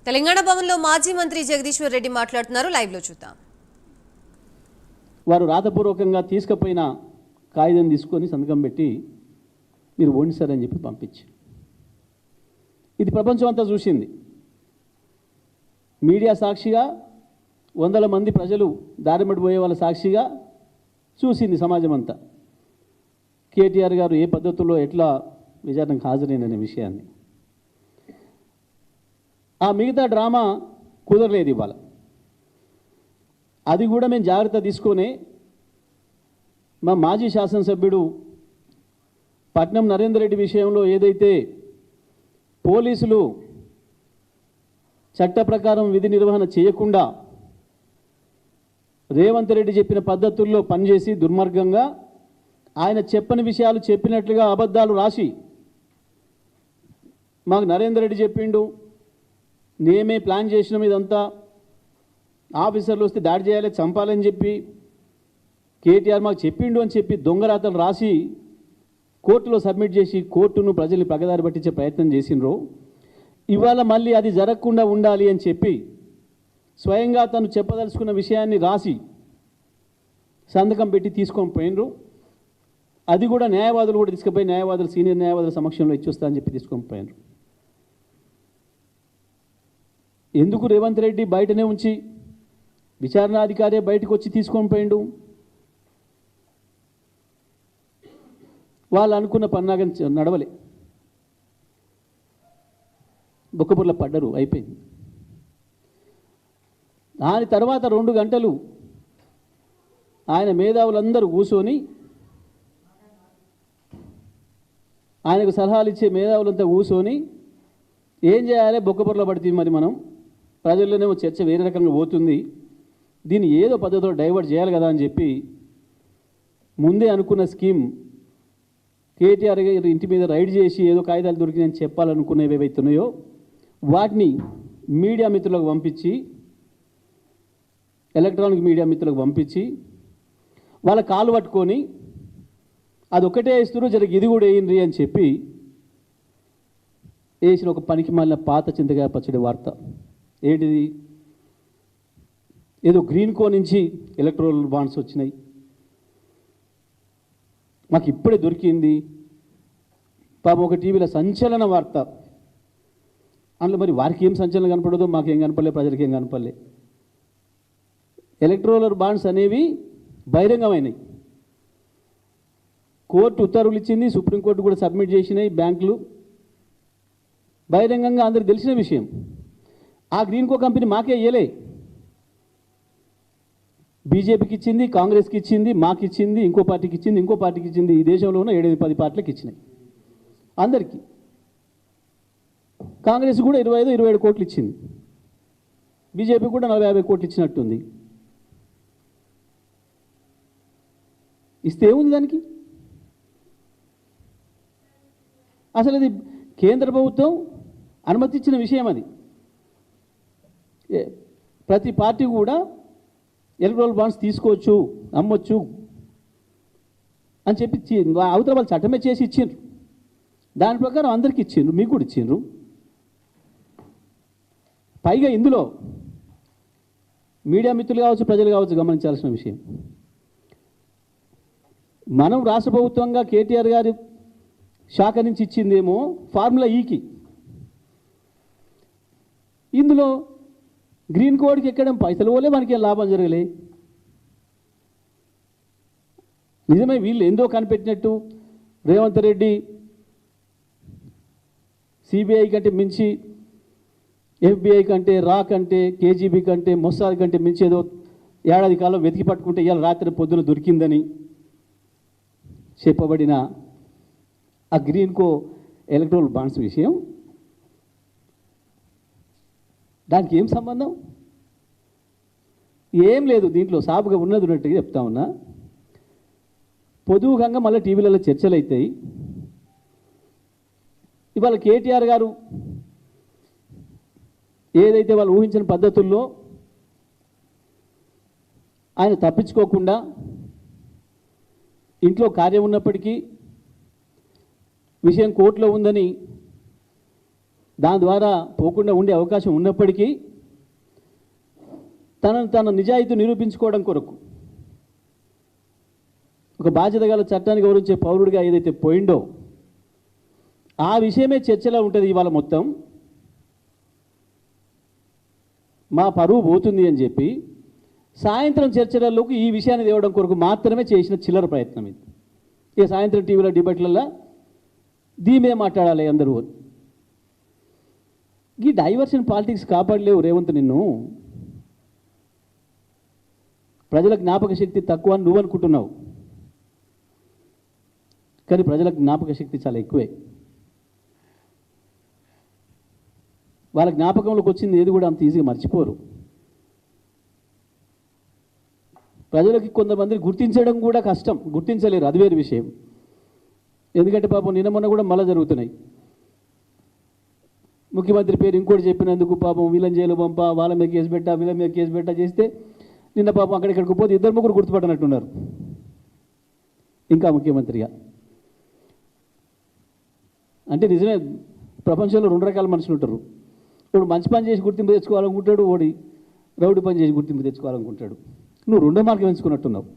తెలంగాణ భవన్లో మాజీ మంత్రి జగదీశ్వర్ రెడ్డి మాట్లాడుతున్నారు. లైవ్ లో చూద్దాం. వారు రాతపూర్వకంగా తీసుకుపోయిన కాగితం తీసుకొని సంతకం పెట్టి మీరు ఓడిస్తారని చెప్పి పంపించి, ఇది ప్రపంచం అంతా చూసింది. మీడియా సాక్షిగా, వందల మంది ప్రజలు దారిమడి పోయే వాళ్ళ సాక్షిగా చూసింది సమాజం అంతా. కేటీఆర్ గారు ఏ పద్ధతుల్లో ఎట్లా విచారణకు హాజరైననే విషయాన్ని. ఆ మిగతా డ్రామా కుదరలేదు ఇవాళ. అది కూడా మేము జాగ్రత్త తీసుకొని మా మాజీ శాసనసభ్యుడు పట్నం నరేందర్ రెడ్డి విషయంలో ఏదైతే పోలీసులు చట్ట ప్రకారం విధి నిర్వహణ చేయకుండా రేవంత్ రెడ్డి చెప్పిన పద్ధతుల్లో పనిచేసి దుర్మార్గంగా ఆయన చెప్పని విషయాలు చెప్పినట్లుగా అబద్ధాలు రాసి మాకు నరేందర్ రెడ్డి చెప్పిండు, నేమే ప్లాన్ చేసినాం, ఇదంతా ఆఫీసర్లు వస్తే దాడి చేయాలి, చంపాలని చెప్పి కేటీఆర్ మాకు చెప్పిండు అని చెప్పి దొంగరాతలు రాసి కోర్టులో సబ్మిట్ చేసి కోర్టును ప్రజల్ని పగదారి పట్టించే ప్రయత్నం చేసినరు. ఇవాళ మళ్ళీ అది జరగకుండా ఉండాలి అని చెప్పి స్వయంగా తను చెప్పదలుచుకున్న విషయాన్ని రాసి సంతకం పెట్టి తీసుకొని పోయినరు. అది కూడా న్యాయవాదులు కూడా తీసుకుపోయి న్యాయవాదులు సీనియర్ న్యాయవాదుల సమక్షంలో ఇచ్చొస్తా అని చెప్పి తీసుకొని పోయినరు. ఎందుకు రేవంత్ రెడ్డి బయటనే ఉంచి విచారణాధికారి బయటకు వచ్చి తీసుకొని పోయిండు? వాళ్ళు అనుకున్న పన్నాగం నడవలే, బొక్కబుర్ల పడ్డరు, అయిపోయింది. దాని తర్వాత 2 గంటలు ఆయన మేధావులందరూ కూర్చొని, ఆయనకు సలహాలు ఇచ్చే మేధావులంతా కూర్చొని ఏం చేయాలి, బొక్కబుర్ల పడుతుంది, మరి మనం ప్రజల్లోనేమో చర్చ వేరే రకంగా పోతుంది, దీన్ని ఏదో పద్ధతిలో డైవర్ట్ చేయాలి కదా అని చెప్పి ముందే అనుకున్న స్కీమ్ కేటీఆర్ గారి ఇంటి మీద రైడ్ చేసి ఏదో కాగితాలు దొరికినాయని చెప్పాలనుకునేవి ఏవైతున్నాయో వాటిని మీడియా మిత్రులకు పంపించి, ఎలక్ట్రానిక్ మీడియా మిత్రులకు పంపించి వాళ్ళ కాలు పట్టుకొని అదొక్కటే వేస్తున్నారు, జర ఇది కూడా వేయండి అని చెప్పి వేసిన ఒక పనికి మాలిన పాత చింతకాయ పచ్చడి వార్త. ఏంటిది? ఏదో గ్రీన్ కో నుంచి ఎలక్ట్రల్ బాండ్స్ వచ్చినాయి, మాకు ఇప్పుడే దొరికింది. పాపం ఒక టీవీలో సంచలన వార్త. అందులో మరి వారికి ఏం సంచలనం కనపడదో మాకేం కనపడలే, ప్రజలకి ఏం కనపడలే. ఎలక్ట్రల్ బాండ్స్ అనేవి బహిరంగమైనవి, కోర్టు ఉత్తర్వులు ఇచ్చింది, సుప్రీంకోర్టు కూడా సబ్మిట్ చేసినాయి, బ్యాంకులు బహిరంగంగా అందరికి తెలిసిన విషయం. ఆ గ్రీన్ కో కంపెనీ మాకే ఇయ్యలే, బీజేపీకి ఇచ్చింది, కాంగ్రెస్కి ఇచ్చింది, మాకు ఇచ్చింది, ఇంకో పార్టీకి ఇచ్చింది, ఇంకో పార్టీకి ఇచ్చింది. ఈ దేశంలో ఉన్న 7-10 పార్టీలకు ఇచ్చినాయి అందరికీ. కాంగ్రెస్ కూడా 25-27 కోట్లు ఇచ్చింది, బీజేపీ కూడా 40-50 కోట్లు ఇచ్చినట్టుంది. ఇస్తే ఏముంది దానికి? అసలు అది కేంద్ర ప్రభుత్వం అనుమతించిన విషయం. అది ప్రతి పార్టీ కూడా ఎలక్ట్రల్ బాండ్స్ తీసుకోవచ్చు, అమ్మొచ్చు అని చెప్పి అవతల వాళ్ళు చట్టమే చేసి ఇచ్చిండ్రు. దాని ప్రకారం అందరికీ ఇచ్చిండ్రు, మీకు కూడా ఇచ్చిండ్రు. పైగా ఇందులో మీడియా మిత్రులు కావచ్చు, ప్రజలు కావచ్చు గమనించాల్సిన విషయం, మనం రాష్ట్ర ప్రభుత్వంగా కేటీఆర్ గారి శాఖ నుంచి ఇచ్చిందేమో ఫార్ములా ఈకి. ఇందులో గ్రీన్ కోడ్కి ఎక్కడం పైసలు పోలే, మనకి ఏం లాభం జరగలే. నిజమే వీళ్ళు ఏందో కనిపెట్టినట్టు రేవంత్ రెడ్డి సిబిఐ కంటే మించి, ఎఫ్బిఐ కంటే, రా కంటే, కేజీబీ కంటే, మొస్సాద్ కంటే మించి ఏదో ఏడాది కాలం వెతికి పట్టుకుంటే ఇవాళ రాత్రి పొద్దున దొరికిందని చెప్పబడిన ఆ గ్రీన్ కో ఎలక్ట్రల్ బాండ్స్ విషయం, దానికి ఏం సంబంధం? ఏం లేదు. దీంట్లో సాపుగా ఉన్నది ఉన్నట్టుగా చెప్తా ఉన్నా. పొదువుకంగా మళ్ళీ టీవీలలో చర్చలు అవుతాయి. ఇవాళ కేటీఆర్ గారు ఏదైతే వాళ్ళు ఊహించిన పద్ధతుల్లో ఆయన తప్పించుకోకుండా ఇంట్లో కార్యం ఉన్నప్పటికీ విషయం కోర్టులో ఉందని దాని ద్వారా పోకుండా ఉండే అవకాశం ఉన్నప్పటికీ తన నిజాయితీ నిరూపించుకోవడం కొరకు ఒక బాధ్యత గల చట్టాన్ని గౌరవించే పౌరుడిగా ఏదైతే పోయిండో ఆ విషయమే చర్చలో ఉంటుంది ఇవాళ మొత్తం. మా పరువు పోతుంది అని చెప్పి సాయంత్రం చర్చలలోకి ఈ విషయాన్ని తేవడం కొరకు మాత్రమే చేసిన చిల్లర ప్రయత్నం ఇది. ఇక సాయంత్రం టీవీలో డిబేట్లలో దీమే మాట్లాడాలి అందరూ. ఈ డైవర్షన్ పాలిటిక్స్ కాపాడలేవు రేవంత్ నిన్ను. ప్రజల జ్ఞాపక శక్తి తక్కువ అని నువ్వు అనుకుంటున్నావు, కానీ ప్రజల జ్ఞాపక శక్తి చాలా ఎక్కువే. వాళ్ళ జ్ఞాపకంలోకి వచ్చింది ఏది కూడా అంత ఈజీగా మర్చిపోరు. ప్రజలకి కొంతమందిని గుర్తించడం కూడా కష్టం, గుర్తించలేరు, అది వేరు విషయం. ఎందుకంటే పాపం నిన్న మొన్న కూడా మళ్ళీ జరుగుతున్నాయి. ముఖ్యమంత్రి పేరు ఇంకోటి చెప్పినందుకు పాపం వీళ్ళని జైలు పంప, వాళ్ళ మీద కేసు పెట్టా, వీళ్ళ మీద కేసు పెట్టా చేస్తే నిన్న పాపం అక్కడిక్కడికి పోతే 2-3 గుర్తుపట్టనట్టున్నారు ఇంకా ముఖ్యమంత్రిగా. అంటే నిజమే, ప్రపంచంలో 2 రకాల మనుషులు ఉంటారు. వాడు మంచి పని చేసి గుర్తింపు తెచ్చుకోవాలనుకుంటాడు, వాడి రౌడీ పని చేసి గుర్తింపు తెచ్చుకోవాలనుకుంటాడు. నువ్వు 2వ మార్గం ఎంచుకున్నట్టున్నావు.